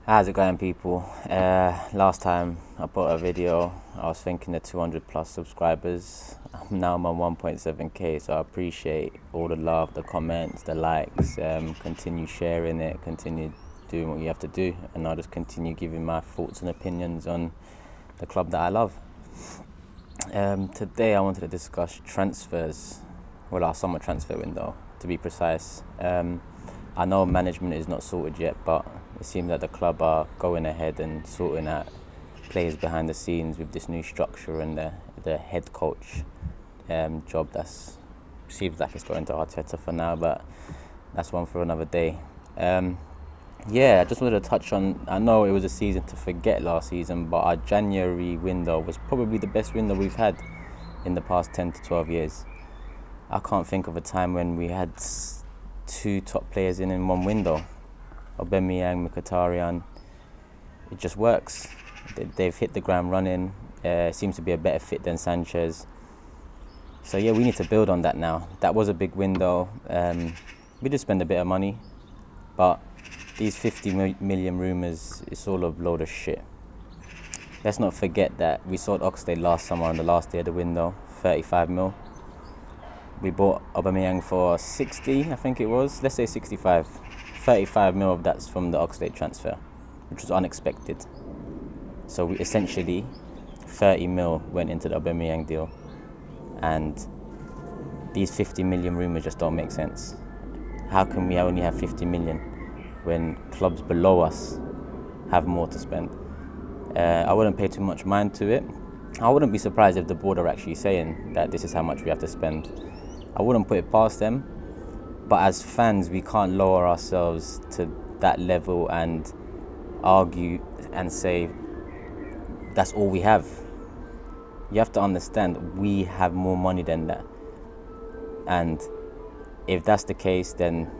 How's it going, people? Last time I put a video, I was thinking the 200 plus subscribers. Now I'm on 1.7k, so I appreciate all the love, the comments, the likes. Continue sharing it, continue doing what you have to do, and I'll just continue giving my thoughts and opinions on the club that I love. Today I wanted to discuss transfers, well, our summer transfer window, to be precise. I know management is not sorted yet, but it seems that the club are going ahead and sorting out players behind the scenes with this new structure and the head coach job. That's seems like it's going to Arteta for now, but that's one for another day. I just wanted to touch on, I know it was a season to forget last season, but our January window was probably the best window we've had in the past 10 to 12 years. I can't think of a time when we had two top players in one window. Aubameyang, Mkhitaryan. It just works. They've hit the ground running. Seems to be a better fit than Sanchez. So yeah, we need to build on that now. That was a big window. We did spend a bit of money, but these 50 million rumours, it's all a load of shit. Let's not forget that we sold Oxlade last summer on the last day of the window, 35 mil. We bought Aubameyang for 60, I think it was. Let's say 65. 35 mil of that's from the Oxlade transfer, which was unexpected. So we essentially 30 mil went into the Aubameyang deal, and these 50 million rumours just don't make sense. How can we only have 50 million when clubs below us have more to spend? I wouldn't pay too much mind to it. I wouldn't be surprised if the board are actually saying that this is how much we have to spend. I wouldn't put it past them, but as fans, we can't lower ourselves to that level and argue and say that's all we have. You have to understand we have more money than that, and if that's the case, then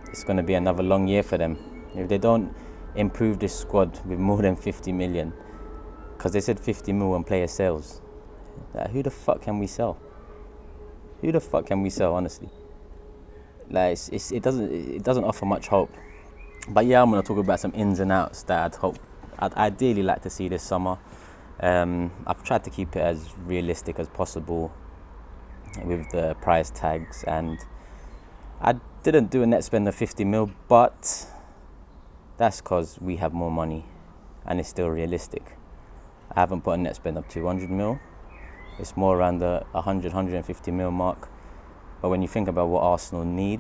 it's going to be another long year for them if they don't improve this squad with more than 50 million, because they said 50 mil on player sales. Who the fuck can we sell? Who the fuck can we sell, honestly? Like, it doesn't offer much hope. But yeah, I'm gonna talk about some ins and outs that I'd ideally like to see this summer. I've tried to keep it as realistic as possible with the price tags, and I didn't do a net spend of 50 mil, but that's because we have more money and it's still realistic. I haven't put a net spend of 200 mil. It's more around the 100, 150 mil mark. But when you think about what Arsenal need,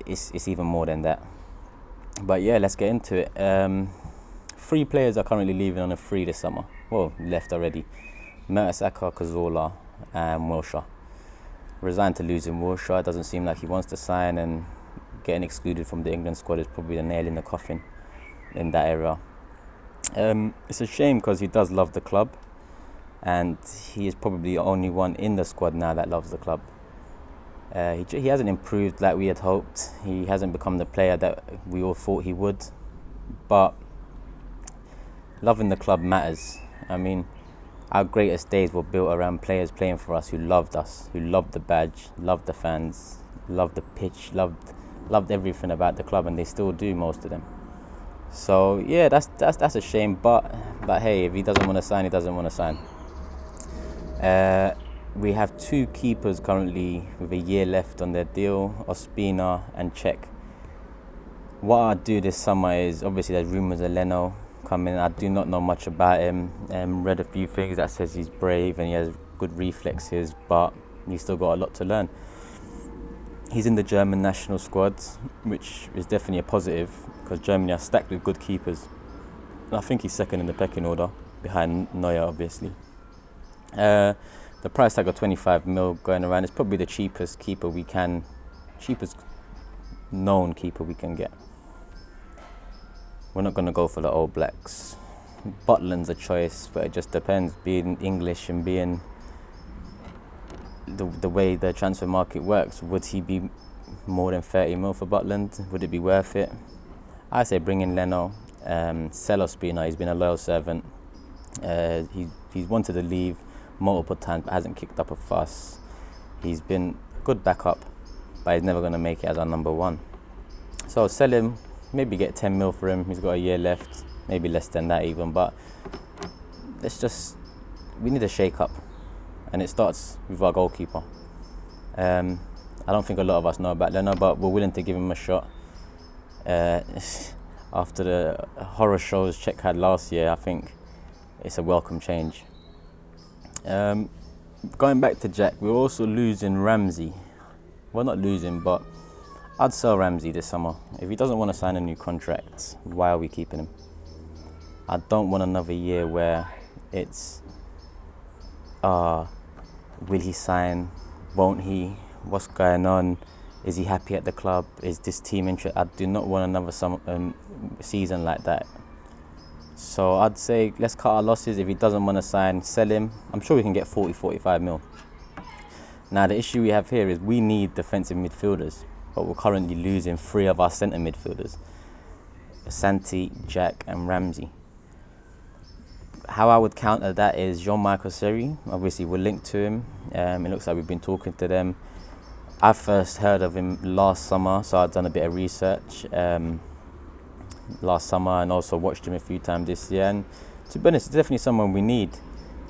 it's even more than that. But yeah, let's get into it. 3 players are currently leaving on a free this summer. Well, left already. Mertesacker, Cazorla and Wilshere. Resigned to losing Wilshere. It doesn't seem like he wants to sign, and getting excluded from the England squad is probably the nail in the coffin in that area. It's a shame because he does love the club, and he is probably the only one in the squad now that loves the club. He hasn't improved like we had hoped. He hasn't become the player that we all thought he would. But loving the club matters. I mean, our greatest days were built around players playing for us, who loved the badge, loved the fans, loved the pitch, loved everything about the club, and they still do, most of them. So yeah, that's a shame. But hey, if he doesn't want to sign, he doesn't want to sign. We have 2 keepers currently with a year left on their deal, Ospina and Cech. What I'd do this summer is, obviously there's rumours of Leno coming. I do not know much about him. Read a few things that says he's brave and he has good reflexes, but he's still got a lot to learn. He's in the German national squad, which is definitely a positive, because Germany are stacked with good keepers. And I think he's second in the pecking order, behind Neuer, obviously. The price tag of 25 mil going around is probably the cheapest known keeper we can get. We're not going to go for the All Blacks. Butland's a choice, but it just depends. Being English and being the way the transfer market works, would he be more than 30 mil for Butland? Would it be worth it? I say bring in Leno, sell Ospina. He's been a loyal servant. He's wanted to leave multiple times but hasn't kicked up a fuss. He's been a good backup, but he's never going to make it as our number 1. So sell him, maybe get 10 mil for him. He's got a year left, maybe less than that even. But we need a shake-up, and it starts with our goalkeeper. I don't think a lot of us know about Leno, but we're willing to give him a shot. After the horror shows Czech had last year, I think it's a welcome change. Going back to Jack, we're also losing Ramsey. Well, not losing, but I'd sell Ramsey this summer. If he doesn't want to sign a new contract, why are we keeping him? I don't want another year where it's, will he sign? Won't he? What's going on? Is he happy at the club? Is this team interested? I do not want another season like that. So I'd say let's cut our losses. If he doesn't want to sign, sell him. I'm sure we can get 40, 45 mil. Now the issue we have here is we need defensive midfielders, but we're currently losing 3 of our centre midfielders. Santi, Jack and Ramsey. How I would counter that is Jean-Michel Seri. Obviously we're linked to him. It looks like we've been talking to them. I first heard of him last summer, so I've done a bit of research last summer and also watched him a few times this year. And to be honest, it's definitely someone we need.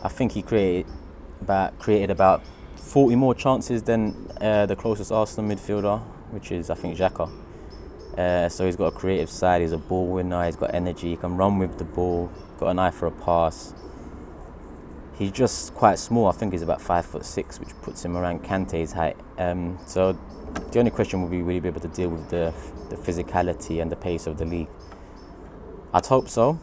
I think he created about 40 more chances than the closest Arsenal midfielder, which is, I think, Xhaka. So he's got a creative side, he's a ball winner, he's got energy, he can run with the ball, got an eye for a pass. He's just quite small. I think he's about 5'6", which puts him around Kante's height. So the only question would be, will he be able to deal with the physicality and the pace of the league? I'd hope so.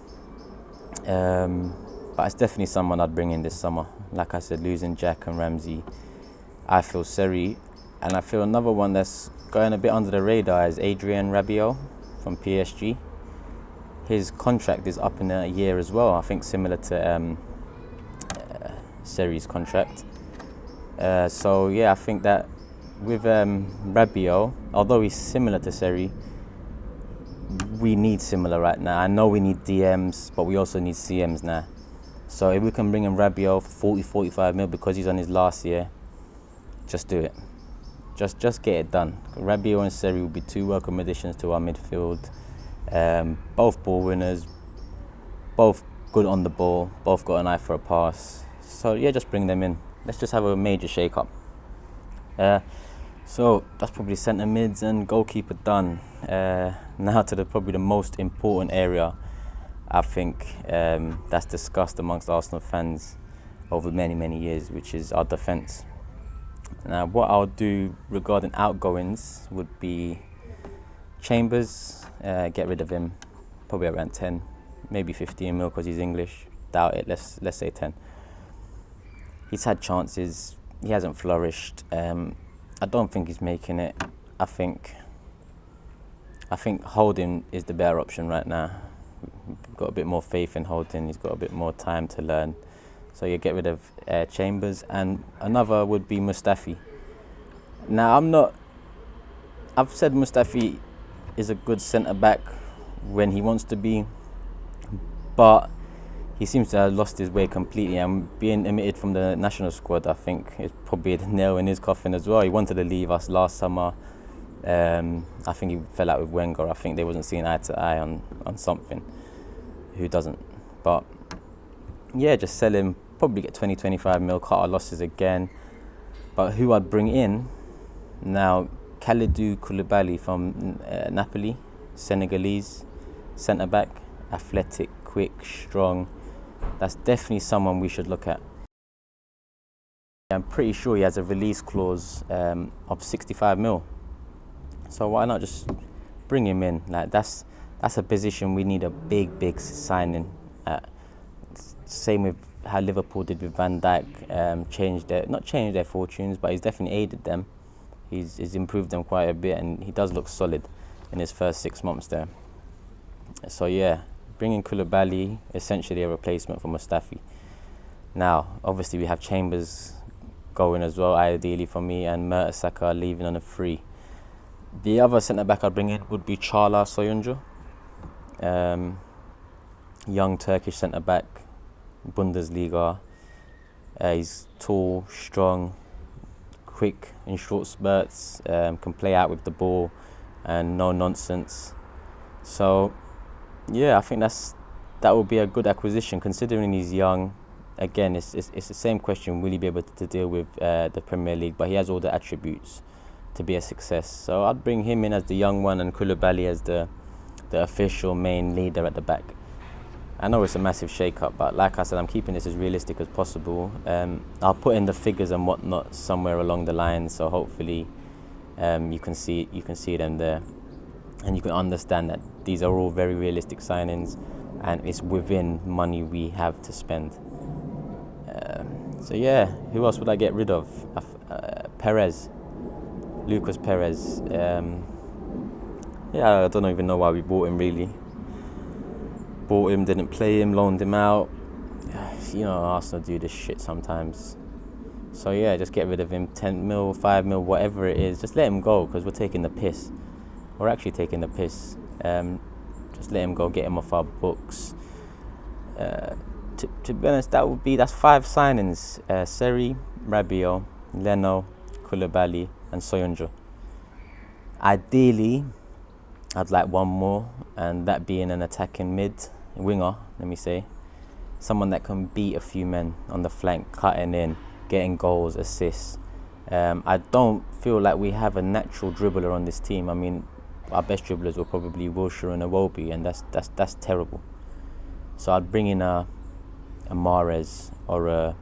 But it's definitely someone I'd bring in this summer. Like I said, losing Jack and Ramsey, I feel Seri. And I feel another one that's going a bit under the radar is Adrien Rabiot from PSG. His contract is up in a year as well, I think similar to Seri's contract. So yeah, I think that with Rabiot, although he's similar to Seri, we need similar right now. I know we need DMs, but we also need CMs now. So if we can bring in Rabiot for 40, 45 mil because he's on his last year, just do it. Just get it done. Rabiot and Seri will be 2 welcome additions to our midfield. Both ball winners, both good on the ball, both got an eye for a pass. So yeah, just bring them in. Let's just have a major shake-up. So that's probably centre mids and goalkeeper done. Now to probably the most important area, I think, that's discussed amongst Arsenal fans over many, many years, which is our defence. Now, what I'll do regarding outgoings would be Chambers, get rid of him, probably around 10, maybe 15 mil because he's English. Doubt it. Let's say 10. He's had chances. He hasn't flourished. I don't think he's making it. I think Holding is the better option right now. We've got a bit more faith in Holding. He's got a bit more time to learn. So you get rid of Chambers, and another would be Mustafi. Now I've said Mustafi is a good centre back when he wants to be, but he seems to have lost his way completely, and being omitted from the national squad, I think, is probably a nail in his coffin as well. He wanted to leave us last summer. I think he fell out with Wenger. I think they wasn't seeing eye to eye on something. Who doesn't? But yeah, just sell him, probably get 20, 25 mil, cut our losses again. But who I'd bring in now, Kalidou Koulibaly from Napoli, Senegalese, centre-back, athletic, quick, strong. That's definitely someone we should look at. I'm pretty sure he has a release clause of 65 mil. So why not just bring him in? Like that's a position we need a big signing at. Same with how Liverpool did with Van Dijk, not changed their fortunes, but he's definitely aided them. He's improved them quite a bit, and he does look solid in his first 6 months there. So yeah, bringing Koulibaly, essentially a replacement for Mustafi. Now, obviously we have Chambers going as well, ideally for me, and Mertesacker leaving on a free. The other centre-back I'd bring in would be Caglar Soyuncu. Young Turkish centre-back, Bundesliga. He's tall, strong, quick in short spurts, can play out with the ball and no nonsense. So yeah, I think that would be a good acquisition considering he's young. Again, it's the same question: will he be able to deal with the Premier League? But he has all the attributes to be a success. So I'd bring him in as the young one and Koulibaly as the official main leader at the back. I know it's a massive shake-up, but like I said, I'm keeping this as realistic as possible. I'll put in the figures and whatnot somewhere along the line, so hopefully you can see them there, and you can understand that these are all very realistic signings, and it's within money we have to spend. So yeah, who else would I get rid of? Perez, Lucas Perez. Yeah, I don't even know why we bought him really. Bought him, didn't play him, loaned him out. You know, Arsenal do this shit sometimes. So yeah, just get rid of him. 10 mil, 5 mil, whatever it is. Just let him go, because we're taking the piss. We're actually taking the piss. Just let him go, get him off our books. To be honest, that's 5 signings. Seri, Rabiot, Leno, Koulibaly and Soyuncu. Ideally, I'd like one more, and that being an attacking winger, let me say. Someone that can beat a few men on the flank, cutting in, getting goals, assists. I don't feel like we have a natural dribbler on this team. I mean, our best dribblers were probably Wilshere and Iwobi, and that's terrible. So I'd bring in a Mahrez or a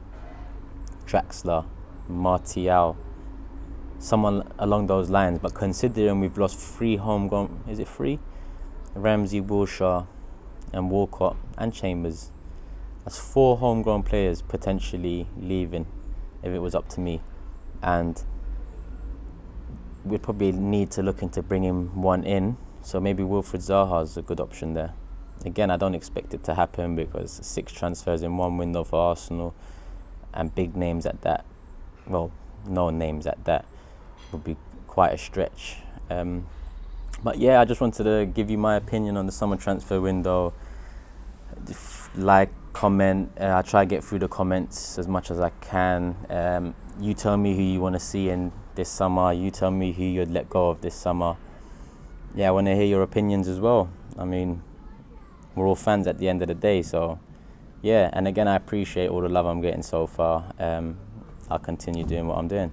Draxler, Martial, someone along those lines. But considering we've lost 3 homegrown, is it 3? Ramsey, Wilshere and Walcott and Chambers. That's 4 homegrown players potentially leaving if it was up to me. And we'd probably need to look into bringing one in. So maybe Wilfried Zaha's a good option there. Again, I don't expect it to happen because 6 transfers in one window for Arsenal and big names at that. Well, no names at that would be quite a stretch. But yeah, I just wanted to give you my opinion on the summer transfer window. Like, comment. I try to get through the comments as much as I can. You tell me who you want to see in this summer. You tell me who you'd let go of this summer. Yeah, I want to hear your opinions as well. I mean, we're all fans at the end of the day, so yeah. And again, I appreciate all the love I'm getting so far. I'll continue doing what I'm doing.